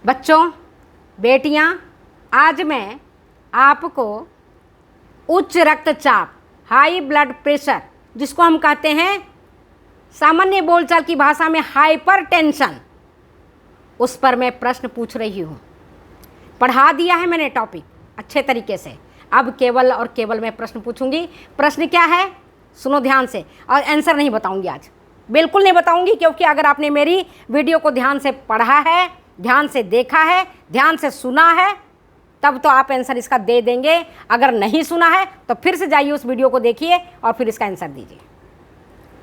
बच्चों, बेटियां, आज मैं आपको उच्च रक्तचाप, हाई ब्लड प्रेशर, जिसको हम कहते हैं सामान्य बोलचाल की भाषा में हाइपरटेंशन, उस पर मैं प्रश्न पूछ रही हूँ। पढ़ा दिया है मैंने टॉपिक अच्छे तरीके से। अब केवल और केवल मैं प्रश्न पूछूंगी। प्रश्न क्या है सुनो ध्यान से, और आंसर नहीं बताऊंगी आज, बिल्कुल नहीं बताऊंगी, क्योंकि अगर आपने मेरी वीडियो को ध्यान से पढ़ा है, ध्यान से देखा है, ध्यान से सुना है, तब तो आप आंसर इसका दे देंगे। अगर नहीं सुना है तो फिर से जाइए उस वीडियो को देखिए और फिर इसका आंसर दीजिए।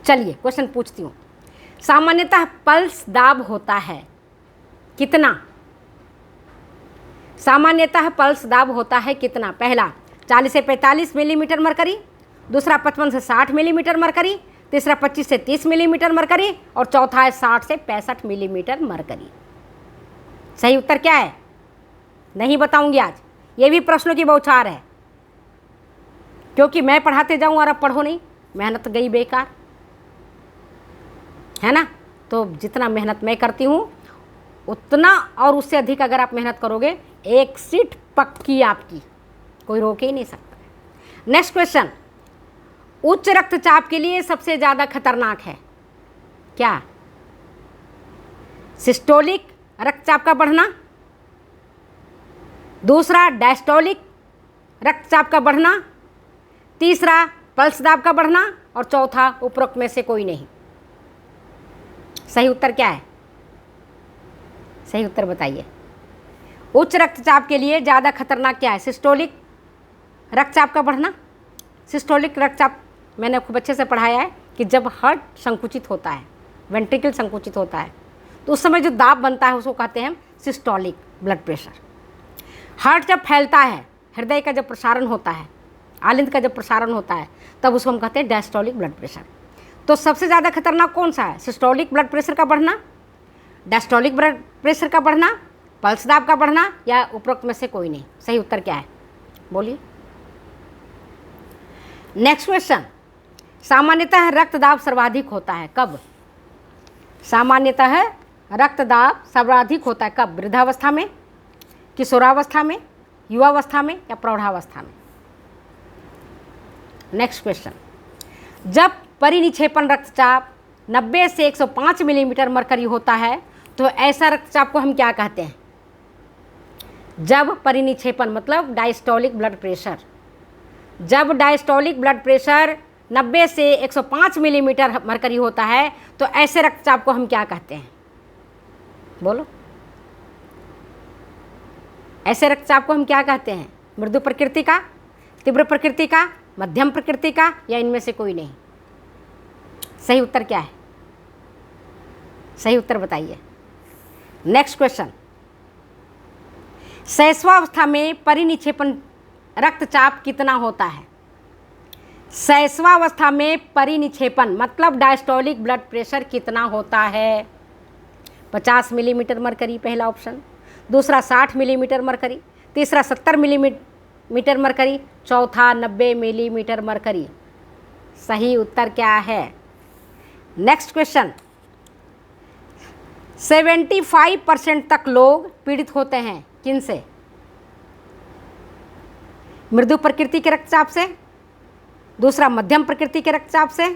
चलिए क्वेश्चन पूछती हूँ। सामान्यतः पल्स दाब होता है कितना? सामान्यतः पल्स दाब होता है कितना? पहला 40 से 45 मिलीमीटर मरकरी, दूसरा 55 से 60 मिलीमीटर मरकरी, तीसरा 25 से 30 मिलीमीटर मरकरी, और चौथा है 60 से 65 मिलीमीटर मरकरी। सही उत्तर क्या है? नहीं बताऊंगी आज, ये भी प्रश्नों की बौछार है, क्योंकि मैं पढ़ाते जाऊं और अब पढ़ो नहीं, मेहनत गई बेकार, है ना। तो जितना मेहनत मैं करती हूं उतना और उससे अधिक अगर आप मेहनत करोगे, एक सीट पक्की आपकी, कोई रोक ही नहीं सकता। नेक्स्ट क्वेश्चन, उच्च रक्तचाप के लिए सबसे ज़्यादा खतरनाक है क्या? सिस्टोलिक रक्तचाप का बढ़ना, दूसरा डायस्टोलिक रक्तचाप का बढ़ना, तीसरा पल्स दाब का बढ़ना, और चौथा उपरोक्त में से कोई नहीं। सही उत्तर क्या है? सही उत्तर बताइए। उच्च रक्तचाप के लिए ज़्यादा खतरनाक क्या है? सिस्टोलिक रक्तचाप का बढ़ना। सिस्टोलिक रक्तचाप मैंने खूब अच्छे से पढ़ाया है कि जब हार्ट संकुचित होता है, वेंट्रिकल संकुचित होता है, तो उस समय जो दाब बनता है उसको कहते हैं सिस्टोलिक ब्लड प्रेशर। हार्ट जब फैलता है, हृदय का जब प्रसारण होता है, आलिंद का जब प्रसारण होता है, तब उसको हम कहते हैं डायस्टोलिक ब्लड प्रेशर। तो सबसे ज़्यादा खतरनाक कौन सा है? सिस्टोलिक ब्लड प्रेशर का बढ़ना, डायस्टोलिक ब्लड प्रेशर का बढ़ना, पल्स दाब का बढ़ना, या उपरोक्त में से कोई नहीं। सही उत्तर क्या है बोलिए। नेक्स्ट क्वेश्चन, सामान्यतः रक्तदाब सर्वाधिक होता है कब? सामान्यतः रक्तदाब सर्वाधिक होता है कब? वृद्धावस्था में, किशोरावस्था में, युवावस्था में, या प्रौढ़ावस्था में? नेक्स्ट क्वेश्चन, जब परिनिक्षेपण रक्तचाप 90 से 105 मिलीमीटर मरकरी होता है तो ऐसा रक्तचाप को हम क्या कहते हैं? जब परिनिक्षेपण मतलब डायस्टोलिक ब्लड प्रेशर, जब डायस्टोलिक ब्लड प्रेशर 90 से 105 मिलीमीटर मरकरी होता है तो ऐसे रक्तचाप को हम क्या कहते हैं? बोलो। ऐसे रक्तचाप को हम क्या कहते हैं? मृदु प्रकृति का, तीव्र प्रकृति का, मध्यम प्रकृति का, या इनमें से कोई नहीं? सही उत्तर क्या है? सही उत्तर बताइए। नेक्स्ट क्वेश्चन, शैशवावस्था में परिनिक्षेपण रक्तचाप कितना होता है? शैशवावस्था में परिनिक्षेपण मतलब डायस्टोलिक ब्लड प्रेशर कितना होता है? 50 मिलीमीटर मरकरी पहला ऑप्शन, दूसरा 60 मिलीमीटर मरकरी, तीसरा 70 मिलीमीटर मरकरी, चौथा 90 मिलीमीटर मरकरी। सही उत्तर क्या है? नेक्स्ट क्वेश्चन, 75% तक लोग पीड़ित होते हैं किनसे? मृदु प्रकृति के रक्तचाप से, दूसरा मध्यम प्रकृति के रक्तचाप से,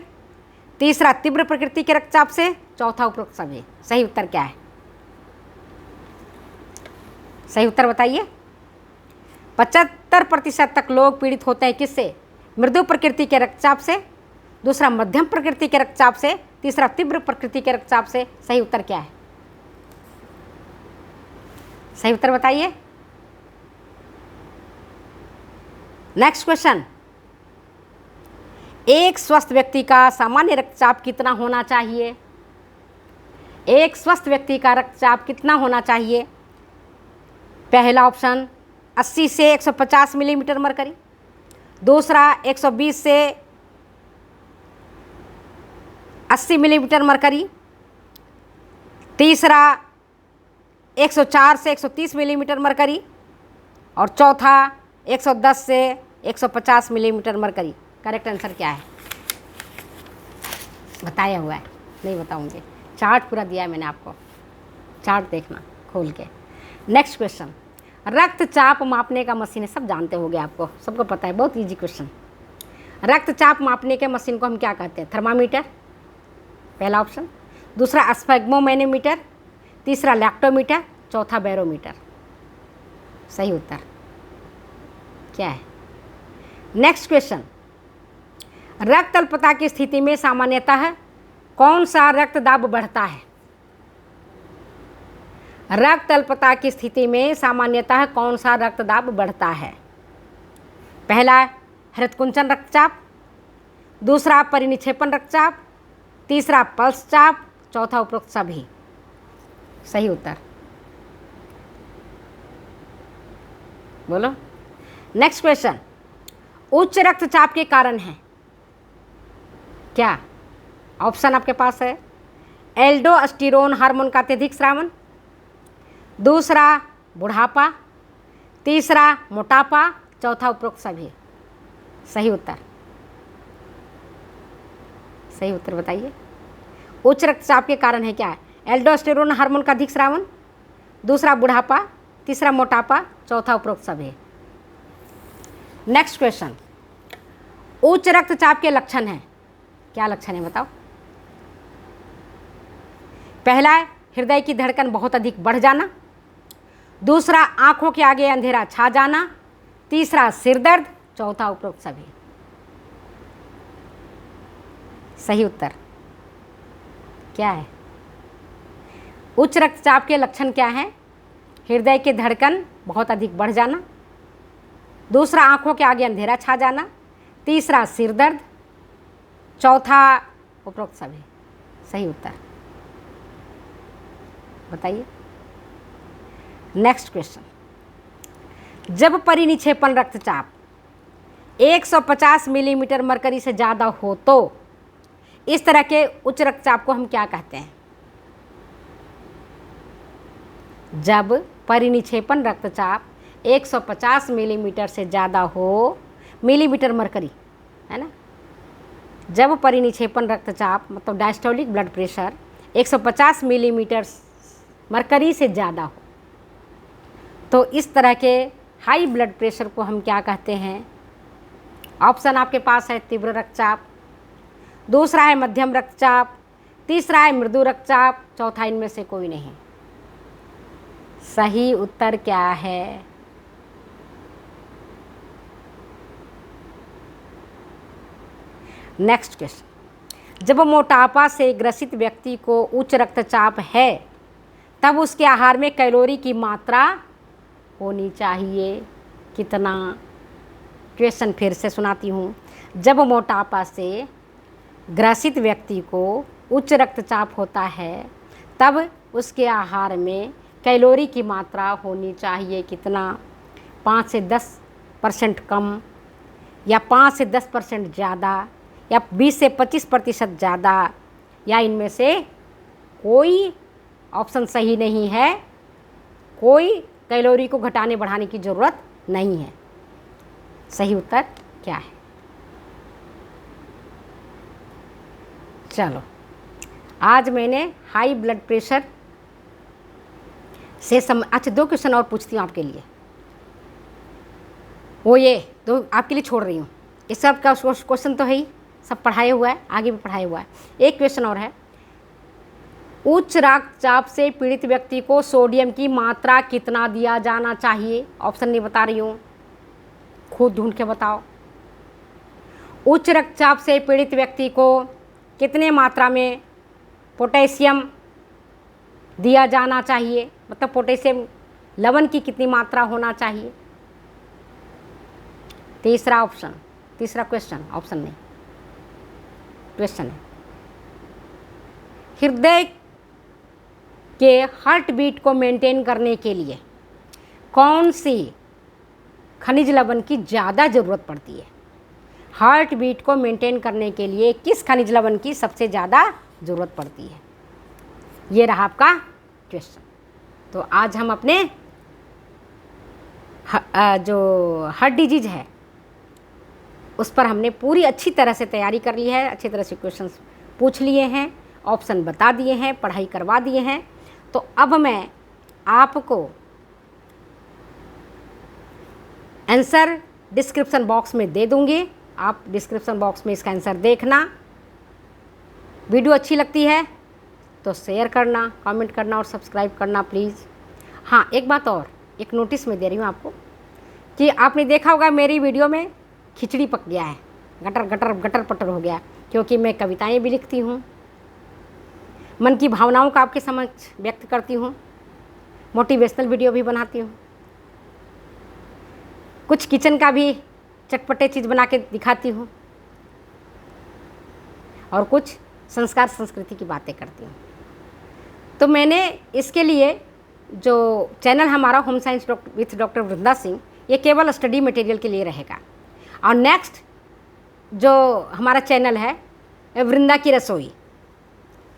तीसरा तीव्र प्रकृति के रक्तचाप से, चौथा उपरोक्त सभी। सही उत्तर क्या है? सही उत्तर बताइए। 75% तक लोग पीड़ित होते हैं किससे? मृदु प्रकृति के रक्तचाप से, दूसरा मध्यम प्रकृति के रक्तचाप से, तीसरा तीव्र प्रकृति के रक्तचाप से। सही उत्तर क्या है? सही उत्तर बताइए। नेक्स्ट क्वेश्चन, एक स्वस्थ व्यक्ति का सामान्य रक्तचाप कितना होना चाहिए? एक स्वस्थ व्यक्ति का रक्तचाप कितना होना चाहिए? पहला ऑप्शन 80 से 150 मिलीमीटर मरकरी, दूसरा 120 से 80 मिलीमीटर मरकरी, तीसरा 104 से 130 मिलीमीटर मरकरी, और चौथा 110 से 150 मिलीमीटर मरकरी। करेक्ट आंसर क्या है? बताया हुआ है, नहीं बताऊंगी, चार्ट पूरा दिया है मैंने आपको, चार्ट देखना खोल के। नेक्स्ट क्वेश्चन, रक्तचाप मापने का मशीन है, सब जानते होंगे, आपको सबको पता है, बहुत इजी क्वेश्चन। रक्तचाप मापने के मशीन को हम क्या कहते हैं? थर्मामीटर, पहला ऑप्शन। दूसरा स्फेग्मोमैनोमीटर, तीसरा लैक्टोमीटर, चौथा बैरोमीटर। सही उत्तर क्या है? नेक्स्ट क्वेश्चन, रक्त अल्पता की स्थिति में सामान्यतः कौन सा रक्त दाब बढ़ता है? रक्त अल्पता की स्थिति में सामान्यतः कौन सा रक्त दाब बढ़ता है? पहला हृदकुंचन रक्तचाप, दूसरा परिनिक्षेपण रक्तचाप, तीसरा पल्स चाप, चौथा उपरोक्त सभी। सही उत्तर बोलो। नेक्स्ट क्वेश्चन, उच्च रक्तचाप के कारण है क्या? ऑप्शन आपके पास है, एल्डोस्टेरोन हार्मोन का अत्यधिक स्रावन, दूसरा बुढ़ापा, तीसरा मोटापा, चौथा उपरोक्त सभी। सही उत्तर, सही उत्तर बताइए। उच्च रक्तचाप के कारण है क्या? एल्डोस्टेरोन हार्मोन का अधिक स्रावन, दूसरा बुढ़ापा, तीसरा मोटापा, चौथा उपरोक्त सभी। नेक्स्ट क्वेश्चन, उच्च रक्तचाप के लक्षण हैं, क्या लक्षण है बताओ? पहला है हृदय की धड़कन बहुत अधिक बढ़ जाना, दूसरा आंखों के आगे अंधेरा छा जाना, तीसरा सिर दर्द, चौथा उपरोक्त सभी। सही उत्तर क्या है? उच्च रक्तचाप के लक्षण क्या हैं? हृदय की धड़कन बहुत अधिक बढ़ जाना, दूसरा आंखों के आगे अंधेरा छा जाना, तीसरा सिर दर्द, चौथा उपरोक्त सभी। सही उत्तर बताइए। नेक्स्ट क्वेश्चन, जब परिनिक्षेपण रक्तचाप 150 मिलीमीटर मरकरी से ज़्यादा हो तो इस तरह के उच्च रक्तचाप को हम क्या कहते हैं? जब परिनिक्षेपण रक्तचाप 150 मिलीमीटर से ज़्यादा हो, मिलीमीटर मरकरी है ना, जब परिनिक्षेपण रक्तचाप मतलब diastolic blood pressure 150 millimetre mercury से ज़्यादा हो तो इस तरह के हाई ब्लड प्रेशर को हम क्या कहते हैं? ऑप्शन आपके पास है, तीव्र रक्तचाप, दूसरा है मध्यम रक्तचाप, तीसरा है मृदु रक्तचाप, चौथा इनमें से कोई नहीं। सही उत्तर क्या है? नेक्स्ट क्वेश्चन, जब मोटापा से ग्रसित व्यक्ति को उच्च रक्तचाप है तब उसके आहार में कैलोरी की मात्रा होनी चाहिए कितना? क्वेश्चन फिर से सुनाती हूँ। जब मोटापा से ग्रसित व्यक्ति को उच्च रक्तचाप होता है तब उसके आहार में कैलोरी की मात्रा होनी चाहिए कितना? 5 से 10% कम, या 5 से 10% ज़्यादा, या 20 से 25% ज़्यादा, या इनमें से कोई ऑप्शन सही नहीं है। कोई कैलोरी को घटाने बढ़ाने की ज़रूरत नहीं है। सही उत्तर क्या है? चलो, आज मैंने हाई ब्लड प्रेशर से अच्छा 2 क्वेश्चन और पूछती हूँ आपके लिए। वो ये 2 आपके लिए छोड़ रही हूँ। इस सब का क्वेश्चन तो है ही, सब पढ़ाया हुआ है, आगे भी पढ़ाया हुआ है। एक क्वेश्चन और है, उच्च रक्तचाप से पीड़ित व्यक्ति को सोडियम की मात्रा कितना दिया जाना चाहिए? ऑप्शन नहीं बता रही हूँ, खुद ढूंढ के बताओ। उच्च रक्तचाप से पीड़ित व्यक्ति को कितने मात्रा में पोटेशियम दिया जाना चाहिए, मतलब पोटेशियम लवण की कितनी मात्रा होना चाहिए? तीसरा ऑप्शन, तीसरा क्वेश्चन, ऑप्शन नहीं, क्वेश्चन है, हृदय के हार्ट बीट को मेंटेन करने के लिए कौन सी खनिज लवण की ज़्यादा ज़रूरत पड़ती है? हार्ट बीट को मेंटेन करने के लिए किस खनिज लवण की सबसे ज़्यादा ज़रूरत पड़ती है? ये रहा आपका क्वेश्चन। तो आज हम अपने जो हार्ट डिजीज है उस पर हमने पूरी अच्छी तरह से तैयारी कर ली है, अच्छी तरह से क्वेश्चंस पूछ लिए हैं, ऑप्शन बता दिए हैं, पढ़ाई करवा दिए हैं। तो अब मैं आपको आंसर डिस्क्रिप्शन बॉक्स में दे दूँगी, आप डिस्क्रिप्शन बॉक्स में इसका आंसर देखना। वीडियो अच्छी लगती है तो शेयर करना, कमेंट करना और सब्सक्राइब करना प्लीज़। हाँ, एक बात और, एक नोटिस में दे रही हूँ आपको कि आपने देखा होगा मेरी वीडियो में खिचड़ी पक गया है, गटर गटर गटर पटर हो गया, क्योंकि मैं कविताएं भी लिखती हूँ, मन की भावनाओं का आपके समक्ष व्यक्त करती हूँ, मोटिवेशनल वीडियो भी बनाती हूँ, कुछ किचन का भी चटपटे चीज़ बना के दिखाती हूँ और कुछ संस्कार संस्कृति की बातें करती हूँ। तो मैंने इसके लिए जो चैनल हमारा होम साइंस विथ डॉक्टर वृंदा सिंह, ये केवल स्टडी मटेरियल के लिए रहेगा। और नेक्स्ट जो हमारा चैनल है वृंदा की रसोई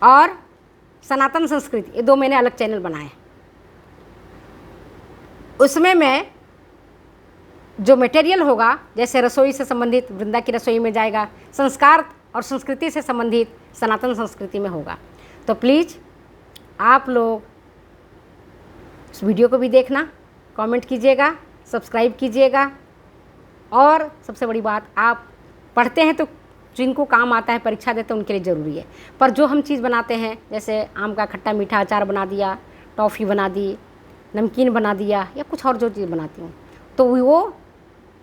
और सनातन संस्कृति, ये 2 मैंने अलग चैनल बनाए हैं। उसमें मैं जो मटेरियल होगा, जैसे रसोई से संबंधित वृंदा की रसोई में जाएगा, संस्कार और संस्कृति से संबंधित सनातन संस्कृति में होगा। तो प्लीज़ आप लोग इस वीडियो को भी देखना, कमेंट कीजिएगा, सब्सक्राइब कीजिएगा और सबसे बड़ी बात, आप पढ़ते हैं तो जिनको काम आता है, परीक्षा देते हैं उनके लिए ज़रूरी है। पर जो हम चीज़ बनाते हैं, जैसे आम का खट्टा मीठा अचार बना दिया, टॉफ़ी बना दी, नमकीन बना दिया या कुछ और जो चीज़ बनाती हूँ, तो वो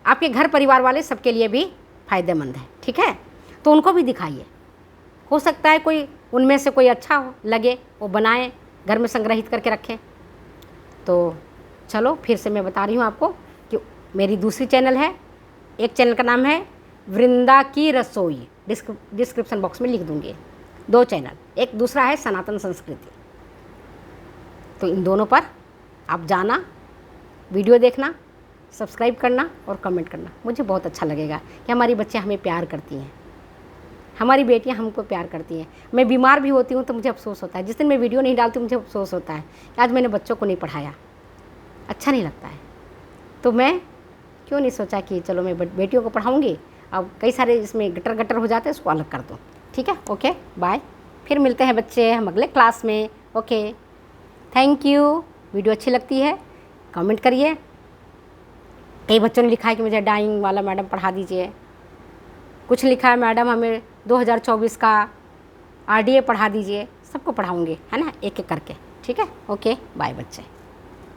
आपके घर परिवार वाले सबके लिए भी फ़ायदेमंद है। ठीक है, तो उनको भी दिखाइए, हो सकता है कोई उनमें से कोई अच्छा हो लगे, वो बनाएं, घर में संग्रहित करके रखें। तो चलो फिर से मैं बता रही हूँ आपको कि मेरी दूसरी चैनल है, एक चैनल का नाम है वृंदा की रसोई, डिस्क्रिप्शन बॉक्स में लिख दूँगी, 2 चैनल, एक दूसरा है सनातन संस्कृति। तो इन दोनों पर आप जाना, वीडियो देखना, सब्सक्राइब करना और कमेंट करना। मुझे बहुत अच्छा लगेगा कि हमारी बच्चे हमें प्यार करती हैं, हमारी बेटियां हमको प्यार करती हैं। मैं बीमार भी होती हूँ तो मुझे अफसोस होता है, जिस दिन मैं वीडियो नहीं डालती मुझे अफसोस होता है कि आज मैंने बच्चों को नहीं पढ़ाया, अच्छा नहीं लगता है। तो मैं क्यों नहीं सोचा कि चलो मैं बेटियों को पढ़ाऊँगी। अब कई सारे इसमें गटर गटर हो जाते हैं, उसको अलग कर दूँ। ठीक है, ओके, बाय, फिर मिलते हैं बच्चे हम अगले क्लास में। Okay, thank you. वीडियो अच्छी लगती है कमेंट करिए। कई बच्चों ने लिखा है कि मुझे ड्राइंग वाला मैडम पढ़ा दीजिए, कुछ लिखा है मैडम हमें 2024 का RDA पढ़ा दीजिए। सबको पढ़ाऊँगी, है ना, एक एक करके। ठीक है, ओके, बाय बच्चे।